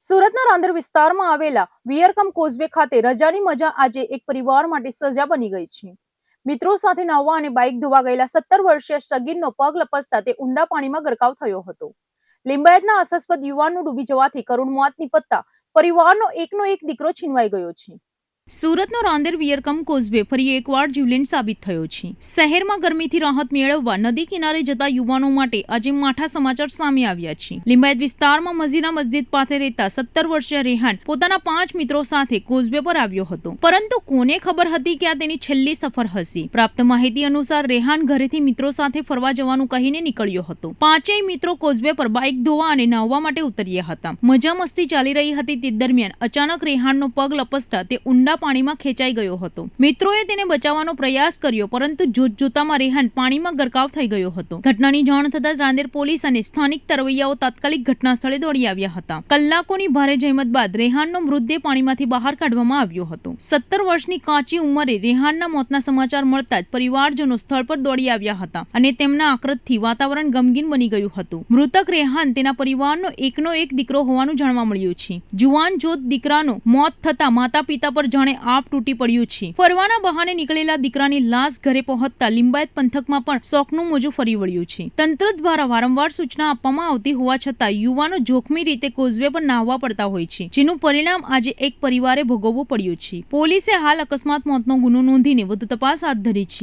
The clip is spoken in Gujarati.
સુરતના રાંદેર વિસ્તારમાં આવેલા વિયરકમ કોઝવે ખાતે રજાની મજા આજે એક પરિવાર માટે સજા બની ગઈ છે. મિત્રો સાથે નાહવા અને બાઇક ધોવા ગયેલા 17 વર્ષીય સગીરનો પગ લપસતા તે ઊંડા પાણીમાં ગરકાવ થયો હતો. લિંબાયતના આશાસ્પદ યુવાનનું ડૂબી જવાથી કરુણ મોત નીપજતા પરિવારનો એકનો એક દીકરો છીનવાઈ ગયો છે. સુરતનો રાંદેર વિયરકમ કોઝવે ફરી એકવાર જીવલેણ સાબિત થયો છે. શહેરમાં ગરમીથી રાહત મેળવવા નદી કિનારે જતા યુવાનો માટે આજે માઠા સમાચાર સામે આવ્યા છે. લિંબાયત વિસ્તારમાં મજીના મસ્જિદ પાસે રહેતા 17 વર્ષીય રેહાન પોતાના 5 મિત્રો સાથે કોઝવે પર આવ્યો હતો, પરંતુ કોને ખબર હતી કે આ તેની છેલ્લી સફર હશે. પ્રાપ્ત માહિતી અનુસાર રેહાન ઘરેથી મિત્રો સાથે ફરવા જવાનું કહીને નીકળ્યો હતો. પાંચેય મિત્રો કોઝવે પર બાઇક ધોવા અને નાહવા માટે ઉતર્યા હતા. મજા મસ્તી ચાલી રહી હતી તે દરમિયાન અચાનક રેહાનનો પગ લપસતા તે ઊંડા પાણીમાં ખેંચાઈ ગયો હતો. મિત્રોએ તેને બચાવવાનો પ્રયાસ કર્યો, પરંતુ જોતજોતામાં રેહાન પાણીમાં ગરકાવ થઈ ગયો હતો. ઘટનાની જાણ થતાં રાંદેર પોલીસ અને સ્થાનિક તરવૈયાઓ તાત્કાલિક ઘટના સ્થળે દોડી આવ્યા હતા. કલાકોની ભારે જહેમત બાદ રેહાનનો મૃતદેહ પાણીમાંથી બહાર કાઢવામાં આવ્યો હતો. 17 વર્ષની કાચી ઉંમરે રેહાનના મોતના સમાચાર મળતા જ પરિવારજનો સ્થળ પર દોડી આવ્યા હતા અને તેમના આક્રોશથી વાતાવરણ ગમગીન બની ગયું હતું. મૃતક રેહાન તેના પરિવારનો એકનો એક દીકરો હોવાનું જાણવા મળ્યું છે. જુવાન જોત દીકરાનું મોત થતા માતા પિતા પર જાણે આપ તૂટી પડ્યું છે. ફરવાના બહાને નીકળેલા દીકરાની લાશ ઘરે પહોંચતા લિંબાયત પંથકમાં પણ શોકનું મોજું ફરી વળ્યું છે. તંત્ર દ્વારા વારંવાર સૂચના આપવામાં આવતી હોવા છતાં યુવાનો જોખમી રીતે કોઝવે પર નાહવા પડતા હોય છે, જેનું પરિણામ આજે એક પરિવારે ભોગવવું પડ્યું છે. પોલીસે હાલ અકસ્માત મોતનો ગુનો નોંધીને વધુ તપાસ હાથ ધરી છે.